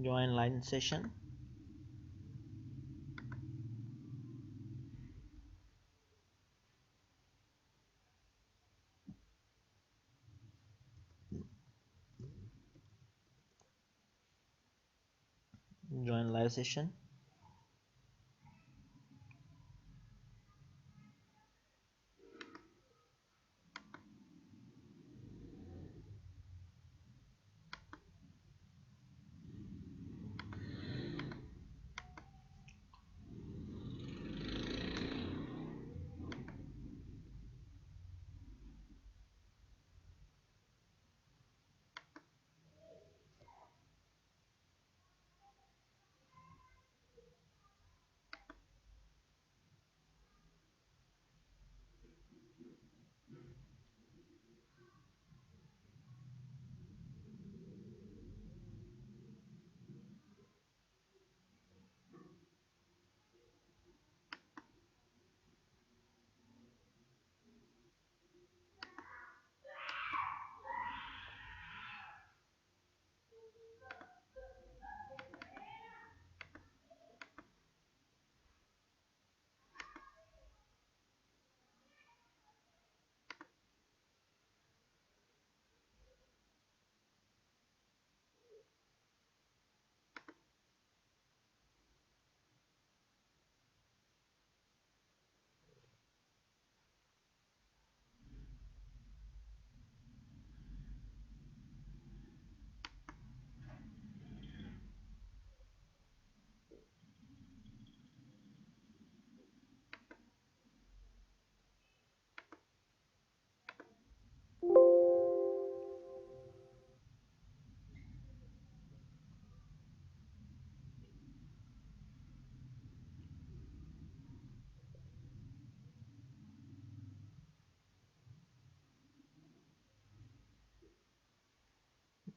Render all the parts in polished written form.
join line session, join live session.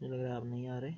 मुझे लग रहा है आप नहीं आ रहे।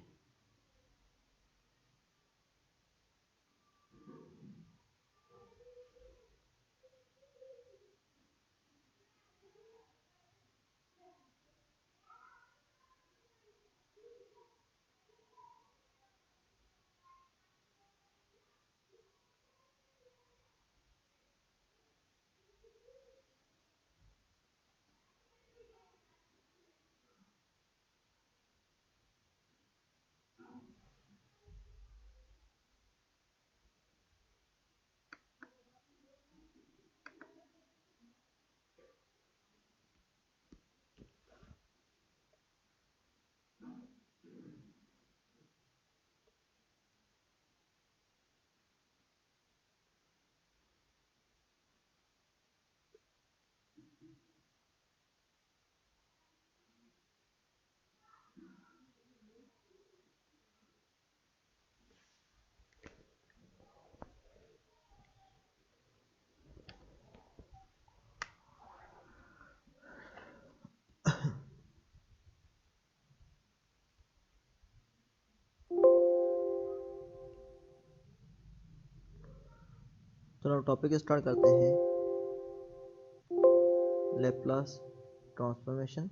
चलो टॉपिक स्टार्ट करते हैं। Laplace transformation.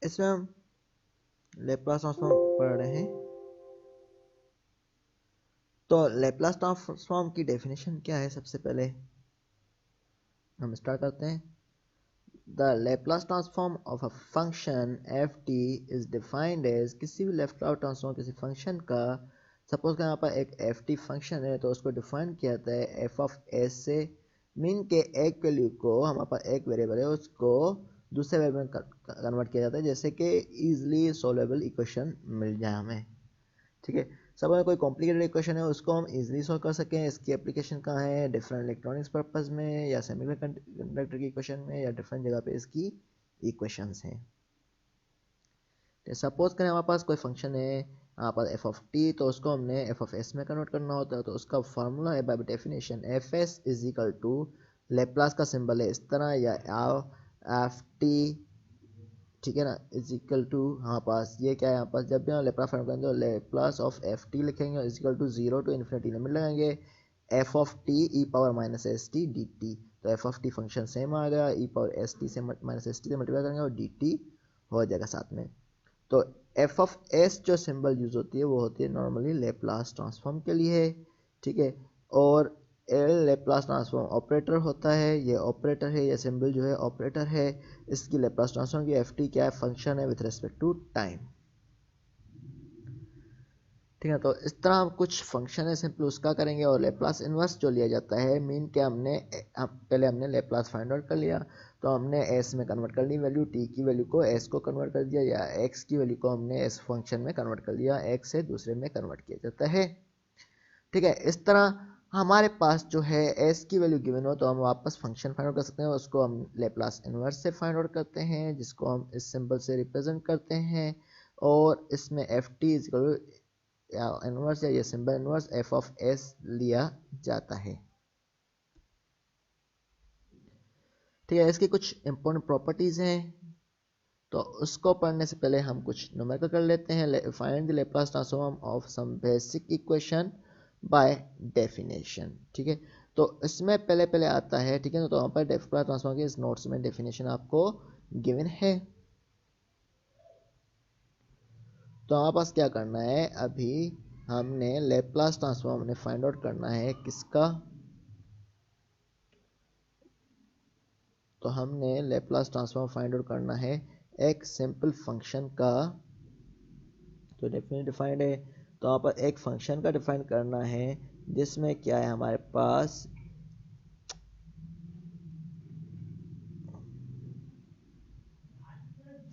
इसमें हम लेप्लास ट्रांसफॉर्म पढ़ रहे हैं। तो लेप्लास ट्रांसफॉर्म की डेफिनेशन क्या है, सबसे पहले हम स्टार्ट करते हैं। The Laplace transform of a function f T is defined as, किसी भी लेप्लास ट्रांसफॉर्म किसी फंक्शन का, सपोज का यहाँ पर एक एफ टी फंक्शन है तो उसको डिफाइन किया जाता है एफ ऑफ एस से। मीन के एक वैल्यू को, हमारे पास एक वेरिएबल है उसको दूसरे वेरिएबल में कन्वर्ट किया जाता है, जैसे कि इजीली सॉल्वेबल इक्वेशन मिल जाए हमें। ठीक है, सब अगर कोई कॉम्प्लिकेटेड इक्वेशन है उसको हम इजीली सॉल्व कर सकें। इसकी एप्लीकेशन कहाँ है, डिफरेंट इलेक्ट्रॉनिक्स पर्पस में, या सेमीकंडक्टर की इक्वेशन में, या डिफरेंट जगह पे इसकी इक्वेशंस हैं। सपोज करें हमारे पास कोई फंक्शन है यहाँ पर एफ ऑफ टी, तो उसको हमने एफ ऑफ एस में कन्वर्ट करना होता है। तो उसका फार्मूला है by definition f s is equal to, Laplace का सिंबल है इस तरह, या एफ टी ठीक है ना, इज इक्वल टू यहाँ पास ये क्या है, यहाँ पास जब भी हम लेप्लास फाइंड करेंगे तो लेप्लास ऑफ एफ टी लिखेंगे और is equal to 0 to infinity limit लगाएंगे F of T E power minus S T D T. तो F of T function same आ गया, ई पावर एस टी से माइनस एस टी से multiply करेंगे और डी टी हो जाएगा साथ में। तो एफ ऑफ एस जो सिंबल यूज होती है वो होती है नॉर्मली लेप्लास ट्रांसफॉर्म के लिए, ठीक है। और एल लेप्लास ट्रांसफॉर्म ऑपरेटर होता है, ये ऑपरेटर है, ये सिंबल जो है ऑपरेटर है। इसकी लेप्लास ट्रांसफॉर्म की एफ टी क्या है, फंक्शन है विथ रिस्पेक्ट टू टाइम, ठीक है। तो इस तरह हम कुछ फंक्शन है सिंपल उसका करेंगे। और लेप्लास इनवर्स जो लिया जाता है, मीन क्या पहले हमने लेप्लास फाइंड आउट कर लिया तो हमने एस में कन्वर्ट कर ली वैल्यू, टी की वैल्यू को एस को कन्वर्ट कर दिया, या एक्स की वैल्यू को हमने एस फंक्शन में कन्वर्ट कर दिया, एक्स से दूसरे में कन्वर्ट किया जाता है, ठीक है। इस तरह हमारे पास जो है एस की वैल्यू गिवन हो तो हम वापस फंक्शन फाइंड आउट कर सकते हैं, उसको हम लेप्लास इनवर्स से फाइंड आउट करते हैं, जिसको हम इस सिंबल से रिप्रेजेंट करते हैं। और इसमें एफ टी इज इनवर्स या ये symbol inverse F of S लिया जाता है, ठीक है। इसकी कुछ इंपॉर्टेंट प्रॉपर्टीज हैं, तो उसको पढ़ने से पहले हम कुछ न्यूमेरिकल कर लेते हैं। Find the Laplace transform of some basic equation by definition, ठीक है। तो इसमें पहले पहले आता है, ठीक है ना, तो वहाँ पर लेप्लास ट्रांसफॉर्म की इस नोट्स में डेफिनेशन आपको गिवन है। तो हमारे पास क्या करना है, अभी हमने लेप्लास ट्रांसफॉर्म हमने फाइंड आउट करना है किसका, तो हमने लेप्लास ट्रांसफॉर्म फाइंड आउट करना है एक सिंपल फंक्शन का, तो डेफिनेट डिफाइंड है। तो यहाँ पर एक फंक्शन का डिफाइन करना है जिसमें क्या है हमारे पास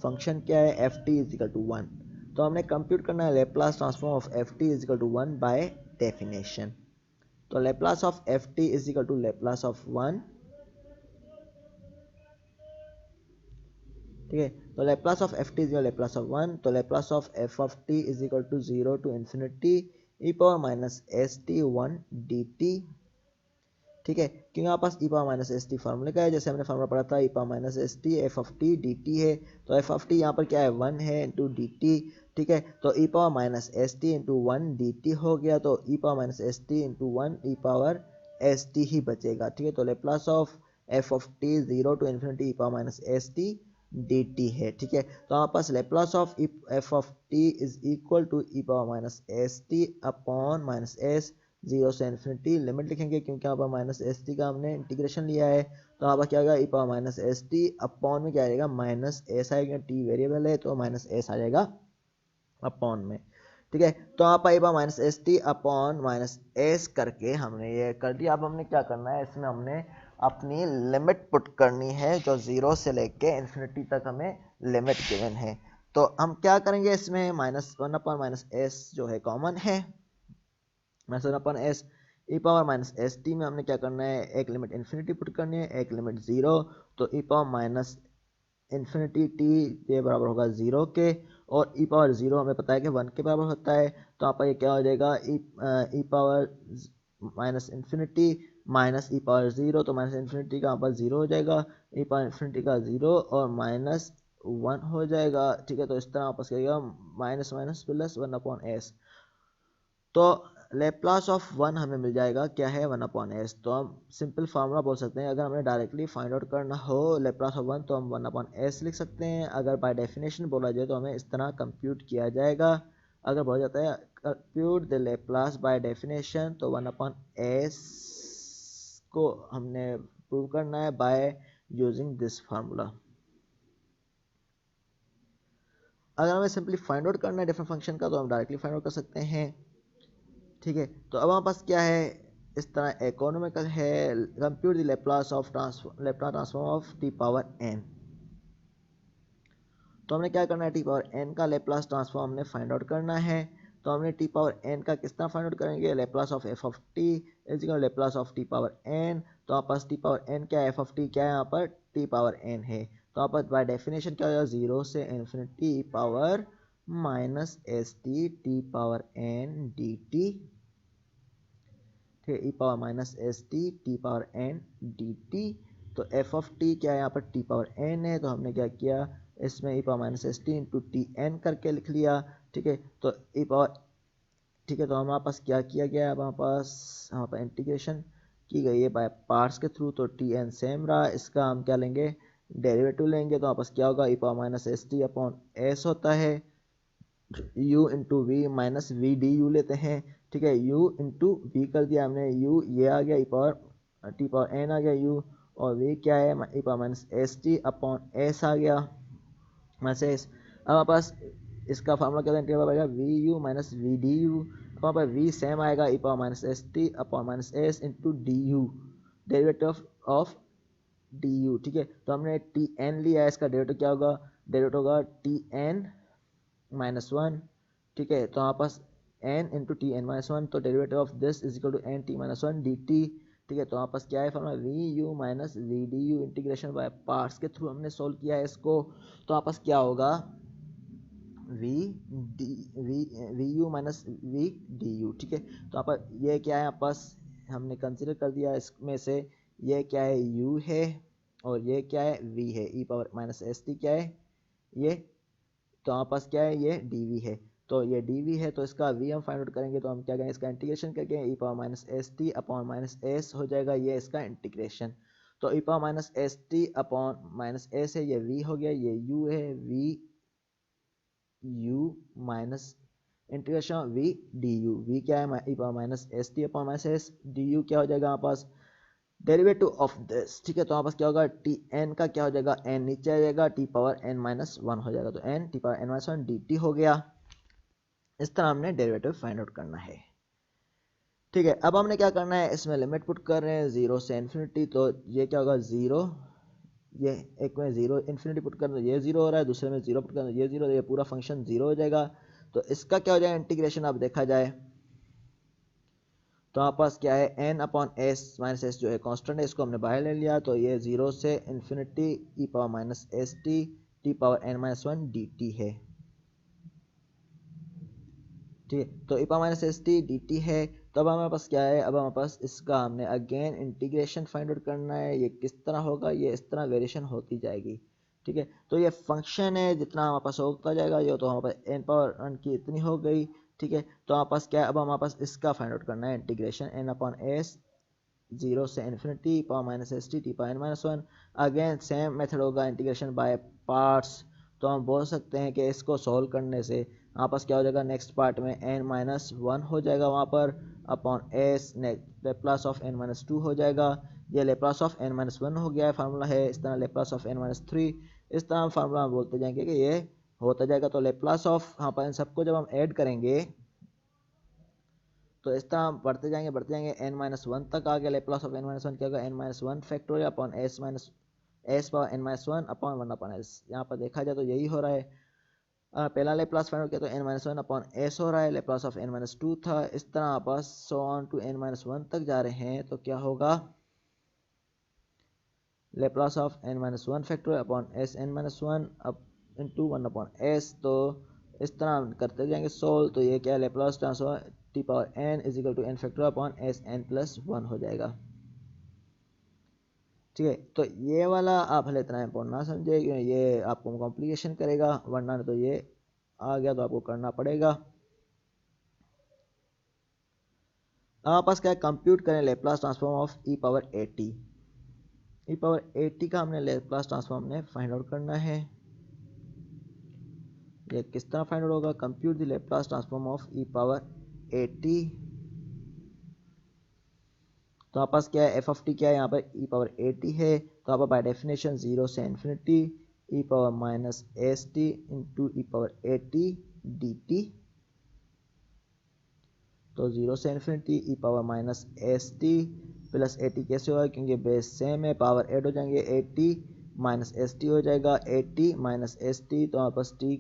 फंक्शन क्या है, F T is equal to 1। तो हमने कंप्यूट करना है Laplace transform of F T is equal to 1 by definition. तो Laplace of F T is equal to Laplace of 1, ठीक है। तो Laplace of F T is equal Laplace of 1, तो Laplace of F of T is equal to 0 to infinity E power minus S T 1 D T, ठीक है। क्योंकि यहाँ पास e power minus S t फार्मूले का है, जैसे हमने फार्मूला पढ़ा था, e power minus S t f of t D t है। तो एफ ऑफ टी यहाँ पर क्या है, 1 है इंटू डी टी, ठीक है। तो e power minus S t into 1 D T हो गया, तो e power minus S t into 1 e power S t ही बचेगा, ठीक है। तो Laplace of F of t 0 to infinity E power minus S T D t है, ठीक है। तो हमारे पास Laplace of F of T is equal to e power minus S t upon minus s 0 से इन्फिनिटी लिमिट लिखेंगे, क्योंकि यहाँ पर माइनस एस टी का हमने इंटीग्रेशन लिया है। तो यहाँ पर क्या होगा, e power minus S t upon में क्या आएगा, माइनस एस आएगा, टी वेरिएबल है तो माइनस एस आ जाएगा अपॉन में, ठीक है। तो यहाँ पर e power minus S t upon minus s करके हमने ये कर दिया। अब हमने क्या करना है, इसमें हमने अपनी लिमिट पुट करनी है जो 0 से लेके इन्फिनिटी तक हमें लिमिट गिवन है। तो हम क्या करेंगे, इसमें माइनस 1 अपॉन माइनस एस जो है कॉमन है, minus 1 upon S E power minus S T में हमने क्या करना है, एक लिमिट इन्फिनिटी पुट करनी है, एक लिमिट 0। तो e power minus infinity T के बराबर होगा 0 के, और ई पावर 0 हमें पता है कि 1 के बराबर होता है। तो यहाँ पर ये क्या हो जाएगा, e power minus infinity minus e power 0, तो माइनस इन्फिनिटी का यहाँ पर 0 हो जाएगा, ई पावर इन्फिनिटी का 0 और माइनस 1 हो जाएगा, ठीक है। तो इस तरह वापस करेगा minus minus plus 1 upon s. तो लेप्लास ऑफ 1 हमें मिल जाएगा क्या है, 1 अपॉन एस। तो हम सिंपल फार्मूला बोल सकते हैं, अगर हमें डायरेक्टली फाइंड आउट करना हो लेप्लास ऑफ 1 तो हम 1 अपॉन एस लिख सकते हैं। अगर बाय डेफिनेशन बोला जाए तो हमें इस तरह कंप्यूट किया जाएगा। अगर बोला जाता है compute the Laplace bye definition, तो 1 अपॉन एस को हमने प्रूव करना है बाय यूजिंग दिस फार्मूला। अगर हमें सिंपली फाइंड आउट करना है डिफरेंट फंक्शन का तो हम डायरेक्टली फाइंड आउट कर सकते हैं, ठीक है। तो अब हमारे पास क्या है, इस तरह इकोनॉमिकल है, compute the Laplace transform of t power n. तो हमने क्या करना है, टी पावर एन का लेप्लास ट्रांसफॉर्म हमने फाइंड आउट करना है। तो हमने टी पावर एन का किस तरह फाइंड आउट करेंगे, Laplace of F of T is equal Laplace of t power n. तो हमारे पास टी पावर एन क्या है, एफ ऑफ टी क्या है, यहाँ पर टी पावर एन है। तो यहाँ पर बाय डेफिनेशन क्या होगा, 0 से infinity power minus S t power n d T, ठीक है, e power minus S t power n d T. तो एफ ऑफ टी क्या है, यहाँ पर टी पावर एन है, तो हमने क्या किया, इसमें e power minus S t into t n करके लिख लिया। ठीक है, तो ई पावर, ठीक है, तो हमारे पास क्या किया गया है, हमारे पास इंटीग्रेशन की गई है बाय पार्ट्स के थ्रू, तो टी एन सेम रहा, इसका हम क्या लेंगे, डेरिवेटिव लेंगे, तो हमारे पास क्या होगा, e power minus S t upon s होता है, u into v minus v d u लेते हैं। ठीक है, u इंटू वी कर दिया हमने, u ये आ गया, ई पावर टी पावर एन आ गया u, और v क्या है, e power minus S t upon s आ गया माइनस एस। अब हमारे पास इसका फार्मूला क्या था, इंटीग्रल आएगा v u minus v d u, वहाँ पर v सेम आएगा, e power minus S t upon minus s into d u, derivative of d u. ठीक है, तो हमने टी एन लिया है, इसका डेरिवेटिव क्या होगा, डेरिवेटिव होगा टी एन माइनस वन। ठीक है, तो हमारे पास n into t n minus one, तो derivative of this is equal to n t minus one d T. ठीक है, तो हमारे पास क्या है formula, v u minus v d u, integration by parts के थ्रू हमने सोल्व किया है इसको, तो हमारे पास क्या होगा, v d v u minus v d u. ठीक है, तो यहाँ पर ये क्या है, यहाँ पास हमने कंसिडर कर दिया इसमें से, ये क्या है, u है, और ये क्या है, v है, e power minus S T क्या है ये, तो हमारे पास क्या है, ये dv है, तो ये dv है, तो इसका v हम फाइंड आउट करेंगे, तो हम क्या करेंगे, इसका इंटीग्रेशन करके e power minus S t upon minus s हो जाएगा, ये इसका इंटीग्रेशन, तो e power minus S t upon minus s है, ये v हो गया, ये u है, v u minus integration v d u, v क्या है, e power minus S t upon minus s, d u क्या हो जाएगा हमारे पास, डेरिवेटिव ऑफ दिस। ठीक है, तो हमारे पास क्या होगा, टी एन का क्या हो जाएगा, एन नीचे आ जाएगा, t power n minus one हो जाएगा, तो n t power n minus one d T हो गया। इस तरह हमने डेरिवेटिव फाइंड आउट करना है। ठीक है, अब हमने क्या करना है, इसमें लिमिट पुट कर रहे हैं जीरो से इन्फिनिटी, तो ये क्या होगा, जीरो, ये एक में जीरो इन्फिनिटी पुट करना, ये जीरो हो रहा है, दूसरे में जीरो पुट करना, ये जीरो, ये पूरा फंक्शन जीरो हो जाएगा, तो इसका क्या हो जाएगा इंटीग्रेशन, अब देखा जाए तो हमारे पास क्या है, n upon s minus S जो है कांस्टेंट है, इसको हमने बाहर ले लिया, तो ये जीरो से इन्फिनिटी ई power minus S t t power n minus one d t है। ठीक है, तो e power minus S T D t है, तो अब हमारे पास क्या है, अब हमारे पास इसका हमने अगेन इंटीग्रेशन फाइंड आउट करना है, ये किस तरह होगा, ये इस तरह वेरिएशन होती जाएगी। ठीक है, तो ये फंक्शन है, जितना हमारे पास होता जाएगा, ये तो हमारे पास एन पावर वन की इतनी हो गई। ठीक है, तो हमारे पास क्या है, अब हमारे पास इसका फाइंड आउट करना है integration n upon s zero से infinity power minus S t t power n minus one, again same method होगा इंटीग्रेशन बाय पार्ट्स, तो हम बोल सकते हैं कि इसको सॉल्व करने से हमारे पास क्या हो जाएगा, नेक्स्ट पार्ट में एन माइनस वन हो जाएगा वहाँ पर upon s, Laplace of n minus two हो जाएगा, ये Laplace of n minus one हो गया है, फार्मूला है, इस तरह Laplace of n minus three, इस तरह हम फार्मूला बोलते जाएंगे कि ये होता जाएगा, तो लेप्लास ऑफ यहाँ पर इन सबको जब हम ऐड करेंगे तो इस तरह हम बढ़ते जाएंगे एन माइनस वन तक आ गया, Laplace of n minus one क्या होगा, n minus one factorial upon s minus s power n minus one upon one upon s, यहाँ पर देखा जाए तो यही हो रहा है। पहला लेप्लास फाइंड किया तो n minus one upon s हो रहा है, Laplace of n minus two था, इस तरह आप so on to n minus one तक जा रहे हैं, तो क्या होगा, Laplace of n minus one factorial upon s n minus one up into one upon s, तो इस तरह हम करते जाएंगे सोल्व, तो ये क्या है, Laplace transform t power n is equal to n factorial upon s n plus one हो जाएगा। ठीक है, तो ये वाला आप भले इतना इम्पोर्टेंट ना समझे, ये आपको कॉम्प्लिकेशन करेगा, वरना तो ये आ गया तो आपको करना पड़ेगा। आप पास क्या है, कंप्यूट करें Laplace transform of e power a T, E power a t का हमने लेप्लास ट्रांसफॉर्म ने फाइंड आउट करना है। ये किस तरह फाइंड आउट होगा, compute the Laplace transform of e power a T, तो आप पास क्या है, एफ ऑफ टी क्या है, यहाँ पर ई पावर ए टी है, तो आप बाय डेफिनेशन जीरो से infinity E power minus S t into e power a T D T, तो जीरो से infinity E power minus S T plus A T कैसे होगा, क्योंकि बेस सेम है, पावर ऐड हो जाएंगे, A T minus S T हो जाएगा, A T minus S T, तो हमारे पास टी,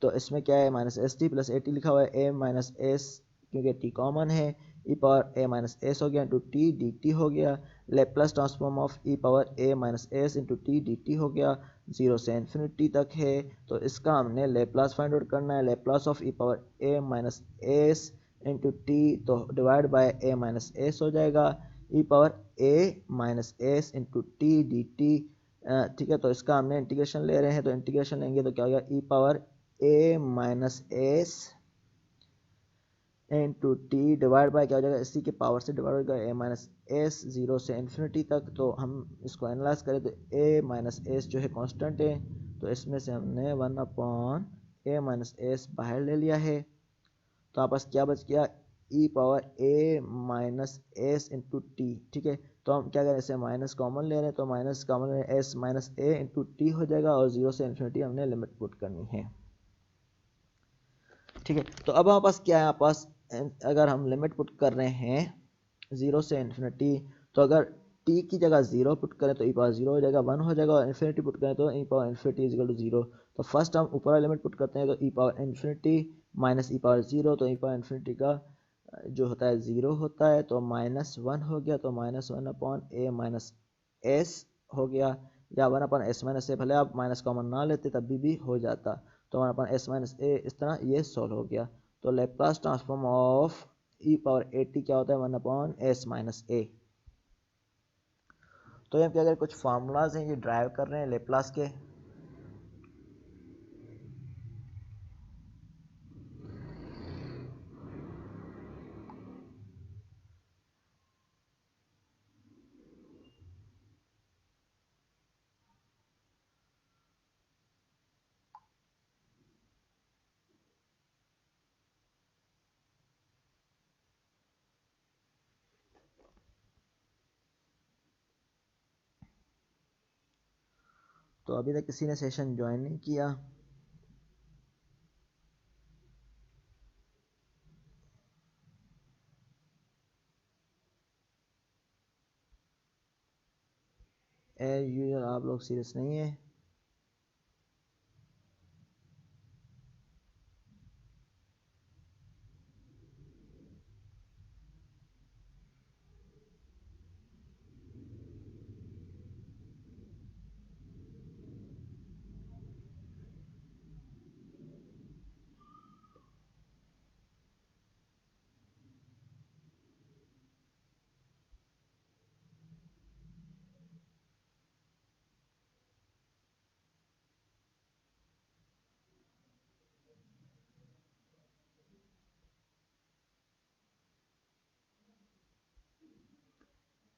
तो इसमें क्या है, minus S T plus A T लिखा हुआ है, ए माइनस एस क्योंकि टी कॉमन है, e power a minus s हो गया इंटू टी डी टी हो गया, Laplace transform of e power a minus s into t D T हो गया, जीरो से इन्फिनिटी तक है, तो इसका हमने लेप्लास फाइंड आउट करना है, Laplace of e power a minus s into t, तो divide by a minus s हो जाएगा, e power a minus s into t D T, ठीक है, तो इसका हमने इंटीग्रेशन ले रहे हैं, तो इंटीग्रेशन लेंगे तो क्या हो गया, ई power a minus s into t divide by क्या हो जाएगा, इसी के पावर से डिवाइड हो जाएगा ए माइनस एस, जीरो से इन्फिनिटी तक। तो हम इसको एनालाइज करें तो ए माइनस एस जो है कांस्टेंट है, तो इसमें से हमने 1 ए माइनस एस बाहर ले लिया है, तो आपके पास क्या बच गया, ई power a minus s into T. ठीक है, तो हम क्या करें, इसे माइनस कॉमन ले रहे हैं, तो माइनस कॉमन ले रहे हैं, एस माइनस ए इंटू टी हो जाएगा, और जीरो से इन्फिनिटी हमने लिमिट पुट करनी है। ठीक है, तो अब हमारे पास क्या है, हमारे पास अगर हम लिमिट पुट कर रहे हैं जीरो से इन्फिनिटी, तो अगर t की जगह जीरो पुट करें तो ई पावर जीरो हो जाएगा, वन हो जाएगा, और इन्फिनिटी पुट करें तो e power infinity is equal to zero. तो फर्स्ट हम ऊपर लिमिट पुट करते हैं, तो e power infinity minus e power zero, तो ई पावर इन्फिनिटी का जो होता है जीरो होता है, तो माइनस वन हो गया, तो माइनस वन अपॉन ए माइनस एस हो गया, या वन अपॉन एस माइनस ए, भले आप माइनस कॉमन ना लेते तब भी हो जाता, तो वन अपॉन एस माइनस ए, इस तरह ये सॉल्व हो गया। तो Laplace transform of e power a t क्या होता है, वन अपॉन एस माइनस ए। तो ये क्या, अगर कुछ फार्मूलाज हैं ये ड्राइव कर रहे हैं लेप्लास के। तो अभी तक किसी ने सेशन ज्वाइन नहीं किया, एज यूजुअल आप लोग सीरियस नहीं है।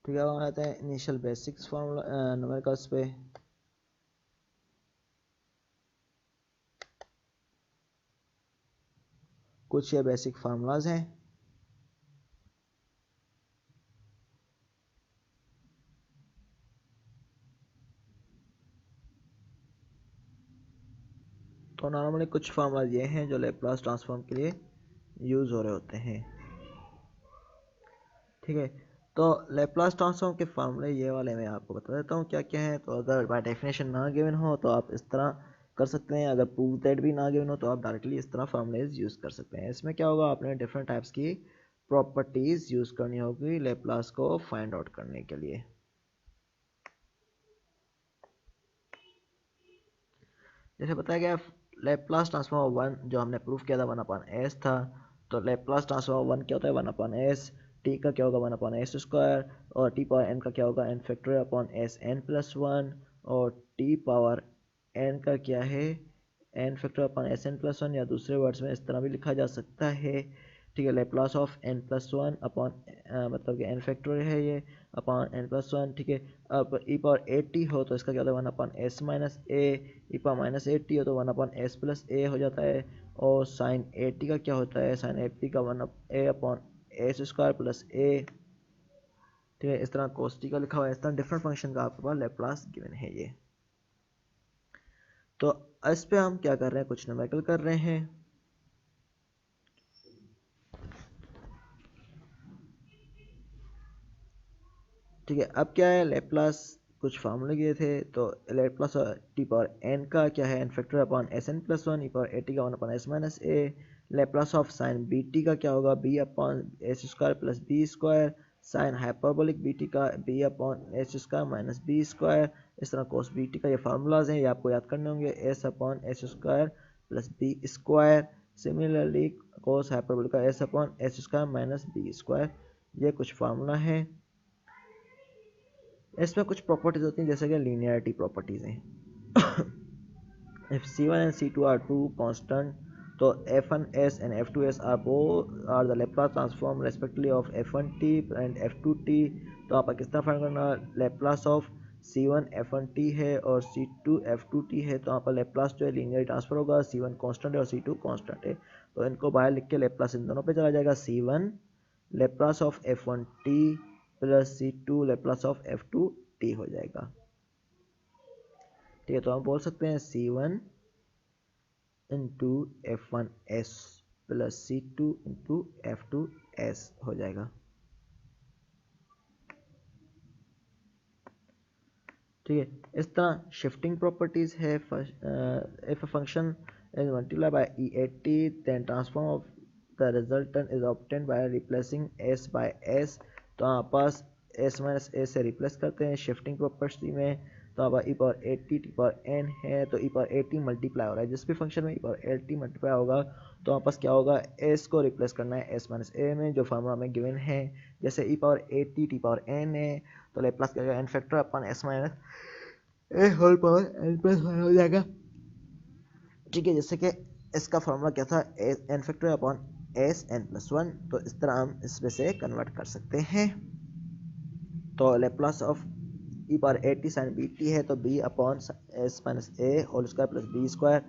ठीक है, अब हम आते हैं इनिशियल बेसिक्स फार्मूला न्यूमेरिकल्स पे। कुछ ये बेसिक फार्मूलाज हैं। तो नॉर्मली कुछ फार्मूलाज ये हैं जो लेप्लास ट्रांसफॉर्म के लिए यूज़ हो रहे होते हैं। ठीक है, तो लेप्लास ट्रांसफॉर्म के फार्मूले ये वाले मैं आपको बता देता हूँ क्या क्या है। तो अगर बाय डेफिनेशन ना गिवन हो तो आप इस तरह कर सकते हैं, अगर प्रूव दैट भी ना गिवन हो तो आप डायरेक्टली इस तरह फार्मूलेज यूज़ कर सकते हैं। इसमें क्या होगा, आपने डिफरेंट टाइप्स की प्रॉपर्टीज़ यूज़ करनी होगी लेप्लास को फाइंड आउट करने के लिए। जैसे बताया गया, लेप्लास ट्रांसफॉर्म वन जो हमने प्रूफ किया था वन अपॉन एस था, तो लेप्लास ट्रांसफॉर्म वन क्या होता है, वन अपॉन एस, टी का क्या होगा, वन अपॉन एस स्क्वायर, और टी पावर एन का क्या होगा, n factorial upon s n plus one, और टी पावर एन का क्या है, n factorial upon s n plus one, या दूसरे वर्ड्स में इस तरह भी लिखा जा सकता है। ठीक है, Laplace of n plus one upon मतलब कि एन फैक्टोरियल है ये, अपॉन एन प्लस वन। ठीक है, अब ई पावर ए टी हो तो इसका क्या होता है, one upon s minus A, E power minus A T हो तो वन अपॉन एस प्लस ए हो जाता है, और साइन ए टी का क्या होता है, साइन ए टी का वन ए अपॉन एस स्क्वायर प्लस ए। ठीक है, इस तरह कोस टी का लिखा हुआ है, इस तरह डिफरेंट फंक्शन का आपके पास लेप्लास गिवन है ये। तो इस पे हम क्या कर रहे हैं, कुछ न्यूमेरिकल कर रहे हैं। ठीक है, अब क्या है, लेप्लास कुछ फार्मूले किए थे, तो लेप्लास टी पावर एन का क्या है, n factor upon s n plus one, e power a t का one upon s minus a. Laplace of sine b t का क्या होगा, b upon s square plus b square, sine hyperbolic b t का b upon s square minus b square. इस तरह कोस b t का ये formulas हैं, ये आपको याद करने होंगे, s upon s square plus b square. Similarly cos hyperbolic का s upon s square minus b square. ये कुछ फार्मूला है। इसमें कुछ प्रॉपर्टीज होती हैं जैसे कि लीनियरिटी प्रॉपर्टीज हैं। if c1 and c2 are two constant, तो f1s and f2s are the Laplace transform respectively of f1t and f2t। तो आप किस तरह फाइंड करना, Laplace ऑफ c1 f1t है और c2 f2t है, तो यहाँ पर Laplace जो है लीनियर ट्रांसफर होगा, c1 कांस्टेंट है और c2 कांस्टेंट है, तो इनको बाहर लिख के Laplace इन दोनों पे चला जाएगा, c1 Laplace of f1t plus c2 Laplace of f2t हो जाएगा। ठीक है, तो हम बोल सकते हैं c1 into f1s plus c2 into f2s हो जाएगा। ठीक है, इस तरह शिफ्टिंग प्रॉपर्टीज है। If a function is multiplied by e80 then transform of the resultant is obtained by replacing s by s। तो हमारे पास s माइनस a से रिप्लेस करते हैं शिफ्टिंग प्रॉपर्टी में, तो हमारा e power 80 t power n है, तो e पावर 80 मल्टीप्लाई हो रहा है, जिस भी फंक्शन में e पावर 80 मल्टीप्लाई होगा तो हमारे पास क्या होगा, s को रिप्लेस करना है s माइनस a में, जो फार्मूला में गिवन है। जैसे e power 80 t power n है तो लेप्लास क्या होगा, n factor upon s minus a whole power n plus 1 हो जाएगा। ठीक है, जैसे कि इसका फॉर्मूला क्या था, n factor upon s n plus 1, तो इस तरह हम इसमें से कन्वर्ट कर सकते हैं। तो Laplace of e power 80 sine b t है, तो b upon s minus a whole square plus b square,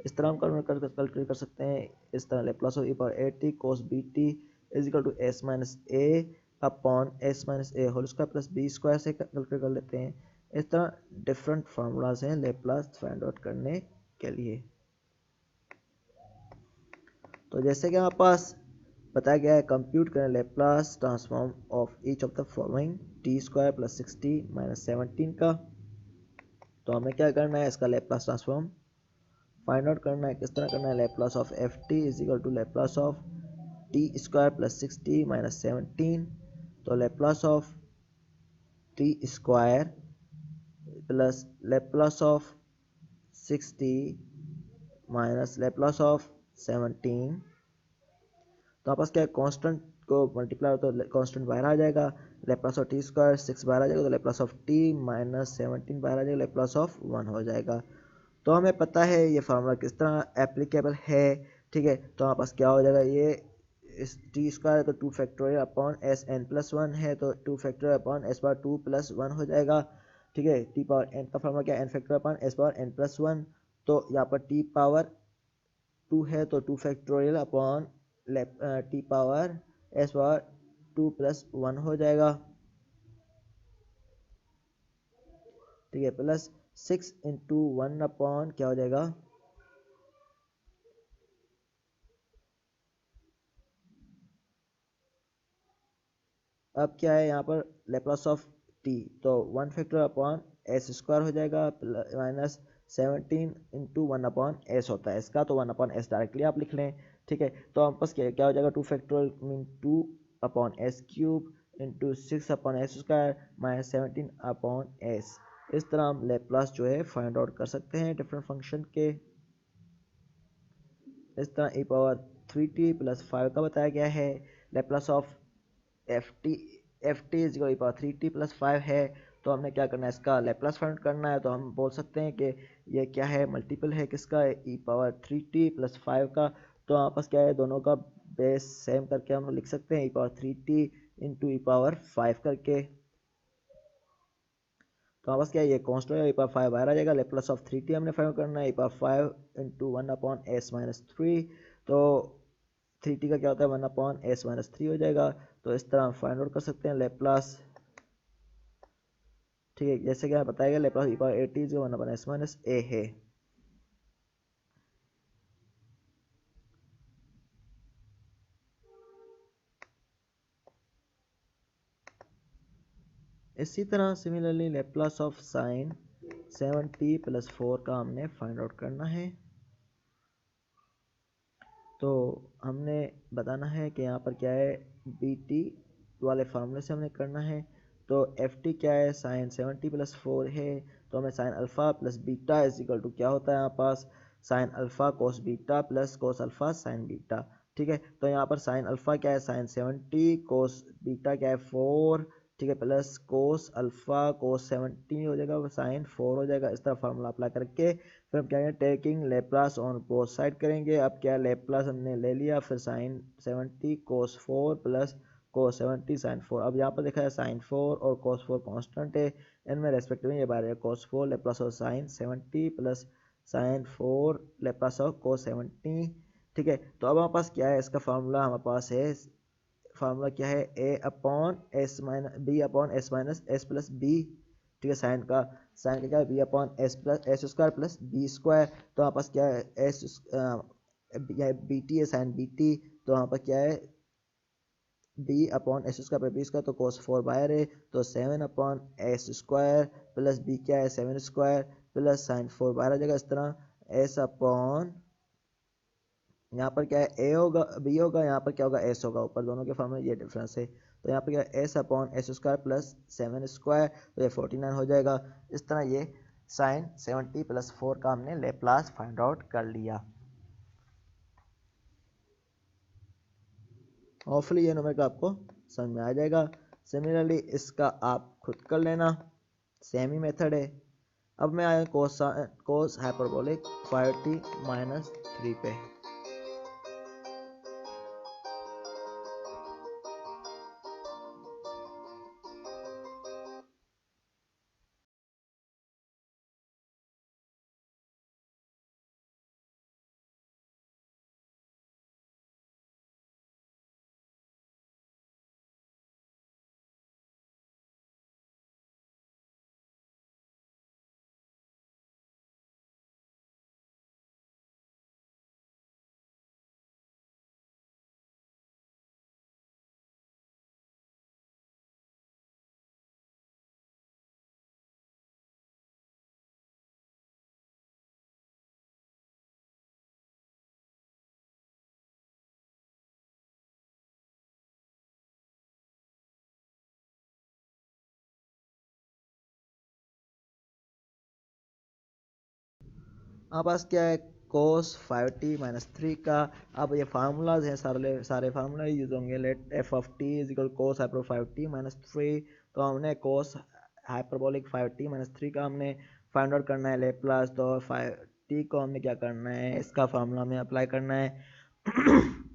इस तरह हम कैलकुलेट कर सकते हैं। इस तरह Laplace of e power 80 cos b t is equal to s minus a upon s minus a whole square plus b square से calculate कर लेते हैं। इस तरह डिफरेंट फार्मूलाज हैं लेप्लास फाइंड आउट करने के लिए। तो जैसे कि हमारे पास बताया गया है, कंप्यूट करें Laplace transform of each of the following T square plus 60 minus 17 का। तो हमें क्या करना है, इसका लेप्लास ट्रांसफॉर्म फाइंड आउट करना है। किस तरह करना है, Laplace of F T is equal to Laplace of t square plus 60 minus 17। तो Laplace of t square plus Laplace of 60 minus Laplace of 17, तो आपस क्या है, कांस्टेंट को मल्टीप्लाई हो तो कांस्टेंट बाहर आ जाएगा, लेप्लास ऑफ टी स्क्वायर 6 बाहर आ जाएगा, तो लेप्लास ऑफ टी माइनस 17 बाहर आ जाएगा, लेप्लास ऑफ 1 हो जाएगा। तो हमें पता है ये फार्मूला किस तरह एप्लीकेबल है। ठीक है, तो हमारे पास क्या हो जाएगा, ये इस टी स्क्वायर तो 2 factorial upon s n plus 1 है, तो 2 factorial upon s power 2 plus 1 हो जाएगा। ठीक है, टी पावर एन का फार्मूला क्या है, n factorial upon s power n plus 1, तो यहाँ पर टी पावर 2 है तो 2 factorial upon T power S power 2 plus 1 हो जाएगा। ठीक है, प्लस 6 इंटू 1 अपॉन क्या हो जाएगा, अब क्या है यहाँ पर लेप्लास ऑफ टी, तो 1 फैक्टर अपॉन एस स्क्वायर हो जाएगा माइनस 17 इंटू 1 अपॉन एस होता है इसका, तो 1 अपॉन एस डायरेक्टली आप लिख लें। ठीक है, तो हम पास क्या हो जाएगा, 2 factorial mean 2 upon S cube into 6 upon s square minus 17 upon S. इस तरह हम लेप्लास जो है फाइंड आउट कर सकते हैं डिफरेंट फंक्शन के। इस तरह e पावर 3t प्लस 5 का बताया गया है, Laplace of F T is equal power 3t plus 5 है, तो हमने क्या करना है, इसका लेप्लास फाइंड करना है। तो हम बोल सकते हैं कि ये क्या है, मल्टीपल है किसका, e पावर 3t प्लस 5 का। तो आपस क्या है, दोनों का बेस सेम करके हम लिख सकते हैं e power 3t into e power 5 करके। तो आपस क्या है, ये कॉन्स्टेंट है, e पावर 5 बाहर आ जाएगा, लेप्लास ऑफ 3t हमने फाइंड करना है, e power 5 into 1 upon s minus 3, तो 3t का क्या होता है, 1 अपॉन एस माइनस 3 हो जाएगा। तो इस तरह हम फाइंड आउट कर सकते हैं लेप्लास। ठीक है, जैसे कि हमें बताया गया लेप्लास ई पावर 80 जो 1 अपॉन एस माइनस ए है। इसी तरह similarly Laplace of sign 7t plus 4 का हमने फाइंड आउट करना है। तो हमने बताना है कि यहाँ पर क्या है, बी टी वाले फार्मूले से हमने करना है। तो एफ टी क्या है, साइन 70 प्लस 4 है, तो हमें sine alpha plus beta is equal to क्या होता है, यहाँ पास sine alpha cos beta plus cos alpha sine beta. ठीक है, तो यहाँ पर साइन अल्फ़ा क्या है, साइन 70, कोस बीटा क्या है 4, ठीक है, प्लस कोस अल्फा कोस 70 हो जाएगा, साइन 4 हो जाएगा। इस तरह फार्मूला अप्लाई करके फिर हम क्या करेंगे, taking Laplace on both side करेंगे। अब क्या लेप्लास हमने ले लिया, फिर साइन 70 कोस 4 प्लस कोस 70 साइन 4। अब यहाँ पर देखा है साइन 4 और कोस 4 कांस्टेंट है, इनमें रेस्पेक्टिव ये बारे कोस 4 Laplace of sign 70 plus sign 4 Laplace of कोस 70। ठीक है, तो अब हमारे पास क्या है, इसका फार्मूला हमारे पास है, फार्मूला क्या है, a upon s minus b upon s minus s plus b. ठीक है, साइन का क्या है, b upon s plus s square plus b square. तो हमारे पास क्या है, एस बी टी है, साइन बी टी। तो वहाँ पर क्या है, b upon s square plus b square, तो कोस 4 बाहर है, तो 7 upon s square plus b क्या है 7 स्क्वायर प्लस साइन 4 बाहर आ जाएगा। इस तरह एस अपॉन यहाँ पर क्या है, ए होगा बी होगा, यहाँ पर क्या होगा एस होगा, ऊपर दोनों के फॉर्म में ये डिफरेंस है। तो यहाँ पर क्या है, S upon s square plus 7 square, तो ये 49 हो जाएगा। इस तरह ये साइन 70 प्लस 4 का हमने लेप्लास फाइंड आउट कर लिया। होपफुली ये नंबर का आपको समझ में आ जाएगा। सिमिलरली इसका आप खुद कर लेना, सेम ही मेथड है। अब मैं आया कोस हाइपरबोलिक 5t माइनस 3 पे। हमारे पास क्या है, कोस 5t माइनस 3 का। अब ये फार्मूलाज हैं, सारे सारे फार्मूला यूज होंगे। Let f of T is equal cos hyper 5t minus 3। तो हमने कोस हाइपरबोलिक 5t माइनस 3 का हमने फाइंड आउट करना है लेप्लास। तो 5t को हमने क्या करना है, इसका फार्मूला हमें अप्लाई करना है।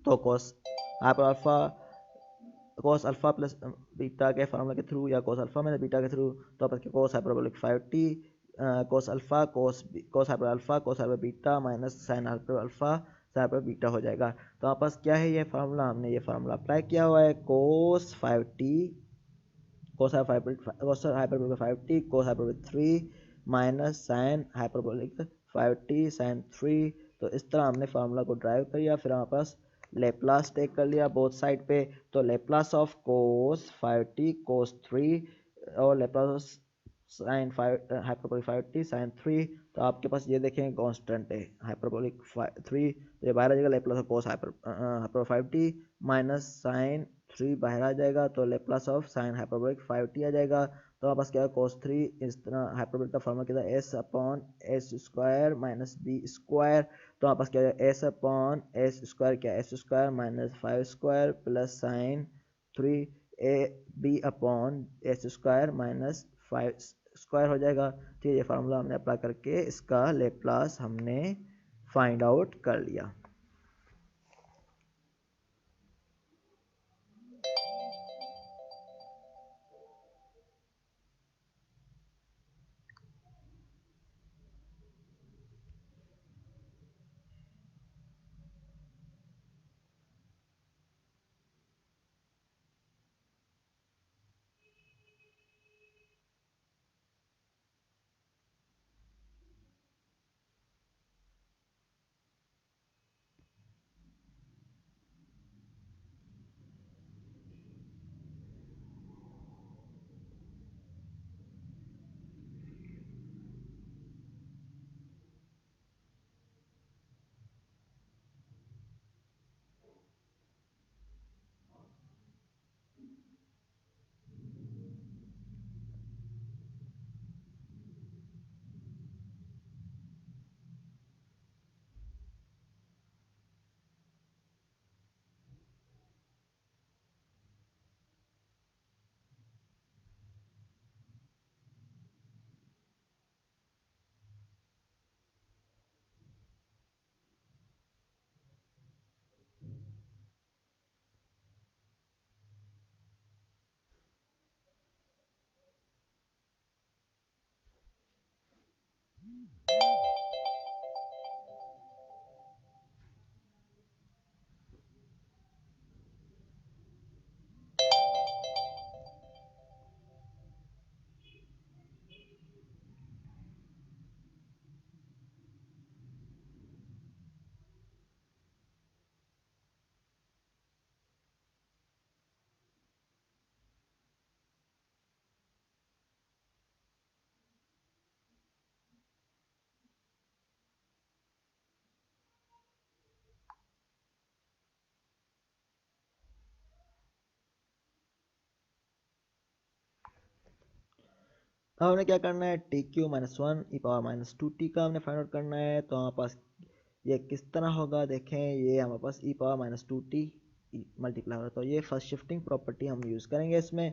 तो cos hyper alpha cos alpha plus beta के फार्मूला के थ्रू या कोस अल्फा में बीटा के थ्रू, तो अपन cos hyperbolic 5t cos alpha cos hyper alpha cos hyper beta minus sine hyper alpha sine hyper beta हो जाएगा। तो हमारे पास क्या है, ये फार्मूला हमने ये फार्मूला अप्लाई किया हुआ है, cos 5t cos hyperbolic 5t cos hyperbolic 3 minus sine hyperbolic 5t sine 3। तो इस तरह हमने फार्मूला को ड्राइव कर लिया। फिर हमारे पास लेप्लास टेक कर लिया बोथ साइड पे। तो लेप्लास ऑफ कोस 5t कोस 3 और Laplace sign 5 hyperbolic 5t sine 3। तो आपके पास ये देखें कांस्टेंट है हाइपरबोलिक 3, तो ये बाहर आ जाएगा, Laplace of cos hyper 5t minus sine 3 बाहर आ जाएगा, तो Laplace of sine hyperbolic 5t आ जाएगा। तो हमारे पास क्या है, कोस 3 इस तरह हाइपरबोलिक का फॉर्मूला क्या था, s upon s square minus b square. तो हमारे पास क्या है, एस अपॉन एस स्क्वायर क्या है, s square minus 5 square plus sine 3 a b upon s square minus 5 square हो जाएगा। ठीक है, ये फार्मूला हमने अप्लाई करके इसका लेप्लास हमने फाइंड आउट कर लिया। अब हमने क्या करना है, T cube minus one e power minus two t का हमने फाइंड आउट करना है। तो हमारे पास ये किस तरह होगा, देखें ये हमारे पास e power minus two t multiply होगा, तो ये फर्स्ट शिफ्टिंग प्रॉपर्टी हम यूज़ करेंगे इसमें।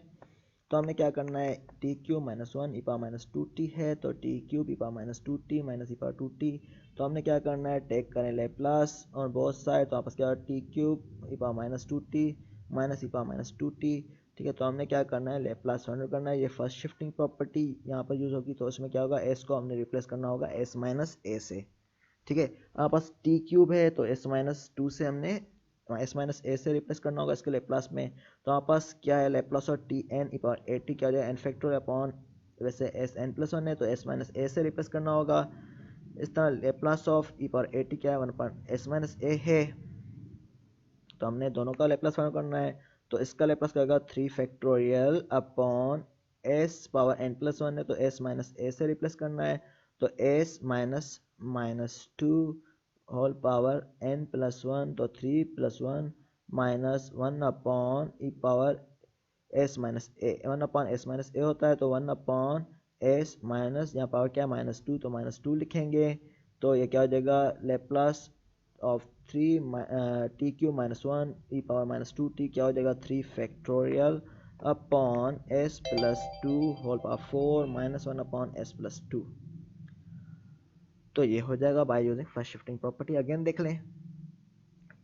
तो हमने क्या करना है, t cube minus one e power minus two t है, तो t cube e power minus two t minus e power two t. तो हमने क्या करना है, टेक करें लेप्लास और बोथ साइड, तो आपस क्या t cube e power minus two t minus e power minus two t. ठीक है, तो हमने क्या करना है, लेप्लास फाइंड करना है। ये फर्स्ट शिफ्टिंग प्रॉपर्टी यहाँ पर यूज़ होगी, तो उसमें क्या होगा, एस को हमने रिप्लेस करना होगा एस माइनस ए से। ठीक है, हमारे पास टी क्यूब है तो एस माइनस टू से हमने एस माइनस ए से रिप्लेस करना होगा इसके लेप्लास में। तो हमारे पास क्या है, लेप्लास और t n e power a t क्या हो जाएगा, एन फैक्टोरियल अपॉन, वैसे एस एन प्लस वन है तो एस माइनस ए से रिप्लेस करना होगा। इस तरह Laplace of e power a t क्या है, वन अपॉन एस माइनस ए है, तो हमने दोनों का लेप्लास फाइंड करना है। तो इसका लेप्लास क्या होगा, three factorial upon s power n plus one है तो एस माइनस ए से रिप्लेस करना है, तो s minus minus two whole power n plus one, तो three plus one minus one upon e power s minus a, one upon s minus a होता है तो वन अपॉन एस माइनस, यहाँ power क्या है माइनस टू, तो minus two लिखेंगे। तो ये क्या हो जाएगा, Laplace of three t cube minus one e power minus two t क्या हो जाएगा, three factorial upon s plus two whole power four minus one upon s plus two. तो ये हो जाएगा by using first shifting property. Again देख लें,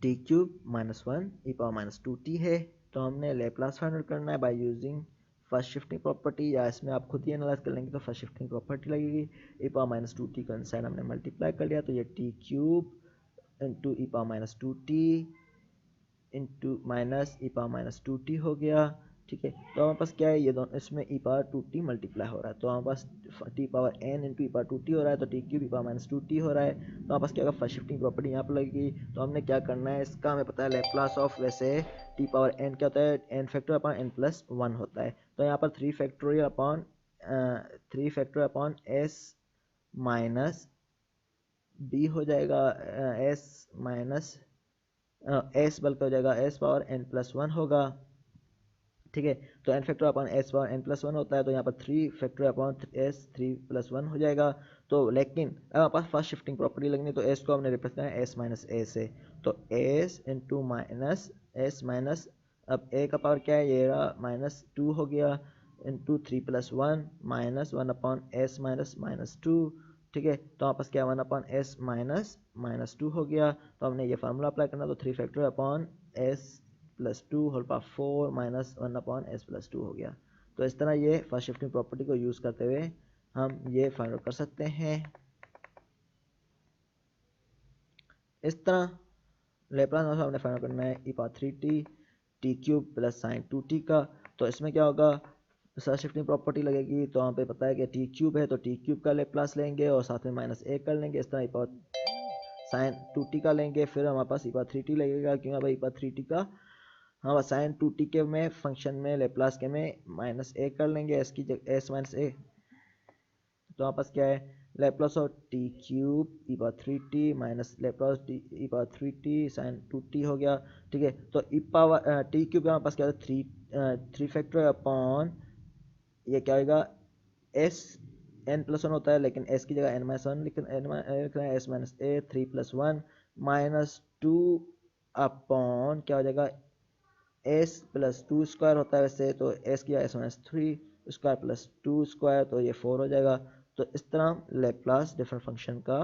t cube minus one e power minus two t है, तो हमने लेप्लास फाइंड आउट करना है by using first shifting property, या इसमें आप खुद ही एनालाइज कर लेंगे तो फर्स्ट शिफ्टिंग प्रॉपर्टी लगेगी। E power minus two t को इनसाइड हमने मल्टीप्लाई कर लिया, तो ये t cube into e power minus two t into minus e power minus two t हो गया। ठीक है, तो हमारे पास क्या है, ये दोनों इसमें e power two t multiply हो रहा है, तो हमारे पास t power n into e power two t हो रहा है, तो t cube e power minus two t हो रहा है। तो हमारे पास क्या होगा, फर्स्ट शिफ्टिंग प्रॉपर्टी यहाँ पर लगेगी। तो हमने क्या करना है, इसका हमें पता है लेप्लास ऑफ, वैसे टी पावर एन क्या होता है, n factorial upon n plus one होता है, तो यहाँ पर three factorial upon s minus b हो जाएगा, एस माइनस एस बल्कि हो जाएगा s power n plus one होगा। ठीक है, तो n factor upon s power n plus one होता है, तो यहाँ पर three factor upon s three plus one हो जाएगा। तो लेकिन अब हमारे पास फर्स्ट शिफ्टिंग प्रॉपर्टी लगनी, तो एस को हमने रिप्लेस करना है एस माइनस ए से, तो S into minus S minus, अब ए का पावर क्या है, ये माइनस टू हो गया, into three plus one minus one upon s minus minus two. ठीक है, तो हमारे पास क्या, one upon s minus minus two हो गया, तो हमने ये फार्मूला अप्लाई करना, तो three factor upon s plus two whole power four minus one upon s plus two हो गया। तो इस तरह ये फर्स्ट शिफ्टिंग प्रॉपर्टी को यूज़ करते हुए हम ये फाइंड आउट कर सकते हैं। इस तरह लेप्लास ट्रांसफॉर्म हमने फाइंड आउट करना है e power three t t cube plus sine two t का। तो इसमें क्या होगा, फर्स्ट शिफ्टिंग प्रॉपर्टी लगेगी, तो यहाँ पे पता है कि टी क्यूब है तो टी क्यूब का लेप्लास लेंगे और साथ में माइनस ए कर लेंगे। इस तरह ई पावर साइन टू टी का लेंगे, फिर हमारे पास ई पावर थ्री टी लगेगा, क्योंकि भाई ई पावर थ्री टी का हाँ साइन टू टी के में फंक्शन में लेप्लास के में माइनस ए कर लेंगे, एस की जगह एस माइनस ए। तो हमारे पास क्या है, Laplace of T cube e power three T minus Laplace T E power three T sign two t हो गया। ठीक है, तो ई पावर टी क्यूब हमारे पास क्या है, थ्री फैक्टर अपॉन ये क्या होगा, एस एन प्लस वन होता है, लेकिन एस की जगह एन माइनस वन लिख रहे हैं, s minus a three plus one minus two upon क्या हो जाएगा, एस प्लस टू स्क्वायर होता है वैसे, तो एस की S minus three square plus two square, तो ये फोर हो जाएगा। तो इस तरह हम लेप्लास डिफरेंट फंक्शन का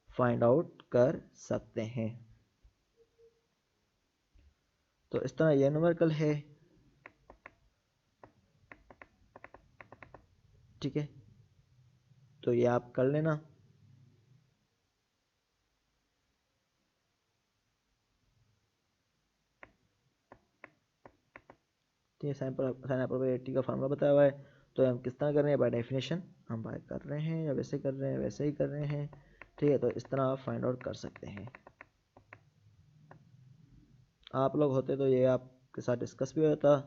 फाइंड आउट कर सकते हैं। तो इस तरह ये न्यूमेरिकल है। ठीक है, तो ये आप कर लेना। साइन प्रोबेबिलिटी का फार्मूला बताया हुआ है, तो हम किस तरह कर रहे हैं, बाय डेफिनेशन हम बाय कर रहे हैं या वैसे कर रहे हैं, वैसे ही कर रहे हैं। ठीक है, तो इस तरह आप फाइंड आउट कर सकते हैं। आप लोग होते तो ये आपके साथ डिस्कस भी होता।